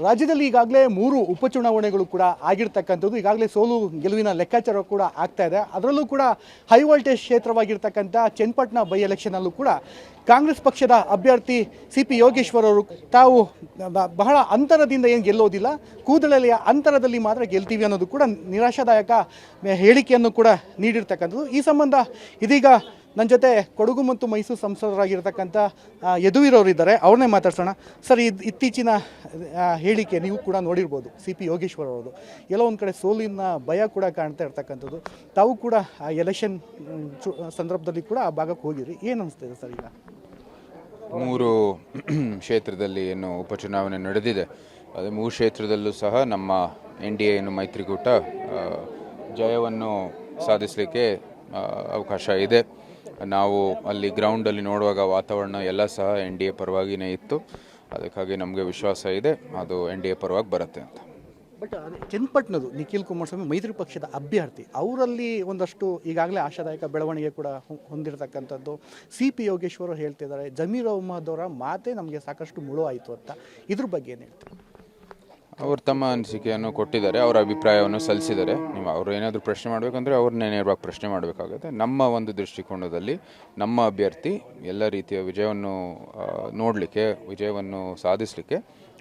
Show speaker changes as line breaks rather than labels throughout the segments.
ರಾಜ್ಯದಲ್ಲಿ ಈಗಾಗಲೇ 3 ಉಪಚುನಾವಣೆಗಳು ಕೂಡ ಆಗಿರ್ತಕ್ಕಂಥದ್ದು. ಈಗಾಗಲೇ ಸೋಲು ಗೆಲುವಿನ ಲೆಕ್ಕಾಚಾರ ಕೂಡ ಆಗ್ತಾ ಇದೆ. ಅದರಲ್ಲೂ ಕೂಡ ಹೈ ವೋಲ್ಟೇಜ್ ಕ್ಷೇತ್ರವಾಗಿರ್ತಕ್ಕಂಥ ಚನ್ನಪಟ್ಟಣ ಬೈ ಎಲೆಕ್ಷನಲ್ಲೂ ಕೂಡ ಕಾಂಗ್ರೆಸ್ ಪಕ್ಷದ ಅಭ್ಯರ್ಥಿ CP ಯೋಗೇಶ್ವರ್ ಅವರು ತಾವು ಬಹಳ ಅಂತರದಿಂದ ಏನು ಗೆಲ್ಲೋದಿಲ್ಲ, ಕೂದಲೆಲೆಯ ಅಂತರದಲ್ಲಿ ಮಾತ್ರ ಗೆಲ್ತೀವಿ ಅನ್ನೋದು ಕೂಡ ನಿರಾಶಾದಾಯಕ ಹೇಳಿಕೆಯನ್ನು ಕೂಡ ನೀಡಿರ್ತಕ್ಕಂಥದ್ದು. ಈ ಸಂಬಂಧ ಇದೀಗ ನನ್ನ ಜೊತೆ ಕೊಡಗು ಮತ್ತು ಮೈಸೂರು ಸಂಸದರಾಗಿರ್ತಕ್ಕಂಥ ಯದುವೀರವರಿದ್ದಾರೆ, ಅವ್ರನ್ನೇ ಮಾತಾಡ್ಸೋಣ. ಸರ್, ಇತ್ತೀಚಿನ ಹೇಳಿಕೆ ನೀವು ಕೂಡ ನೋಡಿರ್ಬೋದು, CP ಯೋಗೇಶ್ವರ್ ಅವರದು ಎಲ್ಲೋ ಒಂದು ಕಡೆ ಸೋಲಿನ ಭಯ ಕೂಡ ಕಾಣ್ತಾ ಇರ್ತಕ್ಕಂಥದ್ದು. ತಾವು ಕೂಡ ಆ ಎಲೆಕ್ಷನ್ ಸಂದರ್ಭದಲ್ಲಿ ಕೂಡ ಆ ಭಾಗಕ್ಕೆ ಹೋಗಿರಿ, ಏನು ಅನಿಸ್ತಿದೆ ಸರ್? ಈಗ
3 ಕ್ಷೇತ್ರದಲ್ಲಿ ಏನು ಉಪಚುನಾವಣೆ ನಡೆದಿದೆ, ಅದೇ 3 ಕ್ಷೇತ್ರದಲ್ಲೂ ಸಹ ನಮ್ಮ NDA ಏನು ಮೈತ್ರಿಕೂಟ ಜಯವನ್ನು ಸಾಧಿಸಲಿಕ್ಕೆ ಅವಕಾಶ ಇದೆ. ನಾವು ಅಲ್ಲಿ ಗ್ರೌಂಡಲ್ಲಿ ನೋಡುವಾಗ ವಾತಾವರಣ ಎಲ್ಲ ಸಹ NDA ಪರವಾಗಿಯೇ ಇತ್ತು. ಅದಕ್ಕಾಗಿ ನಮಗೆ ವಿಶ್ವಾಸ ಇದೆ ಅದು NDA ಪರವಾಗಿ ಬರುತ್ತೆ ಅಂತ.
ಬಟ್ ಅದೇ ಚನ್ನಪಟ್ಟಣದ್ದು ನಿಖಿಲ್ ಕುಮಾರಸ್ವಾಮಿ ಮೈತ್ರಿ ಪಕ್ಷದ ಅಭ್ಯರ್ಥಿ, ಅವರಲ್ಲಿ ಒಂದಷ್ಟು ಈಗಾಗಲೇ ಆಶಾದಾಯಕ ಬೆಳವಣಿಗೆ ಕೂಡ ಹೊಂದಿರತಕ್ಕಂಥದ್ದು. CP ಯೋಗೇಶ್ವರ್ ಹೇಳ್ತಿದ್ದಾರೆ, ಜಮೀರ್ ಅಹ್ಮದ್ ಅವರ ಮಾತೇ ನಮಗೆ ಸಾಕಷ್ಟು ಮುಳು ಆಯಿತು ಅಂತ. ಇದ್ರ ಬಗ್ಗೆ ಏನು ಹೇಳ್ತಾರೆ?
ಅವರು ತಮ್ಮ ಅನಿಸಿಕೆಯನ್ನು ಕೊಟ್ಟಿದ್ದಾರೆ, ಅವರ ಅಭಿಪ್ರಾಯವನ್ನು ಸಲ್ಲಿಸಿದ್ದಾರೆ. ಅವರು ಏನಾದರೂ ಪ್ರಶ್ನೆ ಮಾಡಬೇಕಂದ್ರೆ ಅವ್ರನ್ನೇ ನೇರವಾಗಿ ಪ್ರಶ್ನೆ ಮಾಡಬೇಕಾಗುತ್ತೆ. ನಮ್ಮ ಒಂದು ದೃಷ್ಟಿಕೋನದಲ್ಲಿ ನಮ್ಮ ಅಭ್ಯರ್ಥಿ ಎಲ್ಲ ರೀತಿಯ ವಿಜಯವನ್ನು ನೋಡಲಿಕ್ಕೆ, ವಿಜಯವನ್ನು ಸಾಧಿಸಲಿಕ್ಕೆ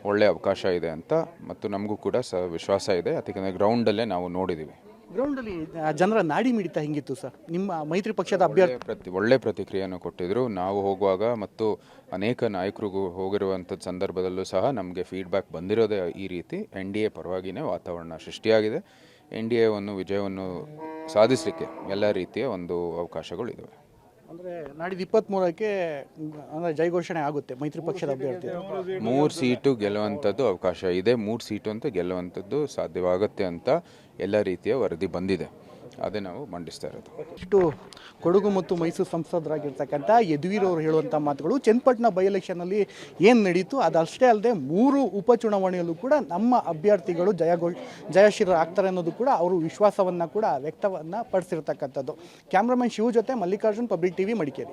ಒಳ್ಳೆಯ ಅವಕಾಶ ಇದೆ ಅಂತ, ಮತ್ತು ನಮಗೂ ಕೂಡ ವಿಶ್ವಾಸ ಇದೆ. ಯಾಕೆಂದರೆ ಗ್ರೌಂಡಲ್ಲೇ ನಾವು ನೋಡಿದ್ದೀವಿ.
ಗ್ರೌಂಡಲ್ಲಿ ಜನರ ನಾಡಿ ಮಿಡಿತ ಹೆಂಗಿತ್ತು ಸರ್? ನಿಮ್ಮ ಮೈತ್ರಿ ಪಕ್ಷದ ಅಭ್ಯರ್ಥಿ
ಒಳ್ಳೆ ಪ್ರತಿಕ್ರಿಯೆಯನ್ನು ಕೊಟ್ಟಿದ್ದರು. ನಾವು ಹೋಗುವಾಗ ಮತ್ತು ಅನೇಕ ನಾಯಕರಿಗೂ ಹೋಗಿರುವಂಥ ಸಂದರ್ಭದಲ್ಲೂ ಸಹ ನಮಗೆ ಫೀಡ್ಬ್ಯಾಕ್ ಬಂದಿರೋದೇ ಈ ರೀತಿ. NDA ಪರವಾಗಿಯೇ ವಾತಾವರಣ ಸೃಷ್ಟಿಯಾಗಿದೆ. NDAವನ್ನು ವಿಜಯವನ್ನು ಸಾಧಿಸಲಿಕ್ಕೆ ಎಲ್ಲ ರೀತಿಯ ಒಂದು ಅವಕಾಶಗಳಿದ್ದಾವೆ.
ಅಂದರೆ ನಾಡಿದ್ದು 23ಕ್ಕೆ ಅಂದರೆ ಜಯಘೋಷಣೆ ಆಗುತ್ತೆ ಮೈತ್ರಿ ಪಕ್ಷದ ಅಭ್ಯರ್ಥಿ.
3 ಸೀಟು ಗೆಲ್ಲುವಂಥದ್ದು ಅವಕಾಶ ಇದೆ. 3 ಸೀಟು ಅಂತ ಗೆಲ್ಲುವಂಥದ್ದು ಸಾಧ್ಯವಾಗುತ್ತೆ ಅಂತ ಎಲ್ಲ ರೀತಿಯ ವರದಿ ಬಂದಿದೆ. ಅದೇ ನಾವು ಮಂಡಿಸ್ತಾ ಇರೋದು.
ಇಷ್ಟು ಕೊಡಗು ಮತ್ತು ಮೈಸೂರು ಸಂಸದರಾಗಿರ್ತಕ್ಕಂಥ ಯದುವೀರವರು ಹೇಳುವಂಥ ಮಾತುಗಳು. ಚನ್ನಪಟ್ಟಣ ಬೈ ಎಲೆಕ್ಷನಲ್ಲಿ ಏನು ನಡೀತು ಅದಷ್ಟೇ ಅಲ್ಲದೆ 3 ಉಪಚುನಾವಣೆಯಲ್ಲೂ ಕೂಡ ನಮ್ಮ ಅಭ್ಯರ್ಥಿಗಳು ಜಯಶೀಲ ಆಗ್ತಾರೆ ಅನ್ನೋದು ಕೂಡ ಅವರು ವಿಶ್ವಾಸವನ್ನು ಕೂಡ ವ್ಯಕ್ತವನ್ನು ಪಡಿಸಿರ್ತಕ್ಕಂಥದ್ದು. ಕ್ಯಾಮ್ರಾಮನ್ ಶಿವ ಜೊತೆ ಮಲ್ಲಿಕಾರ್ಜುನ್, ಪಬ್ಲಿಕ್ TV, ಮಡಿಕೇರಿ.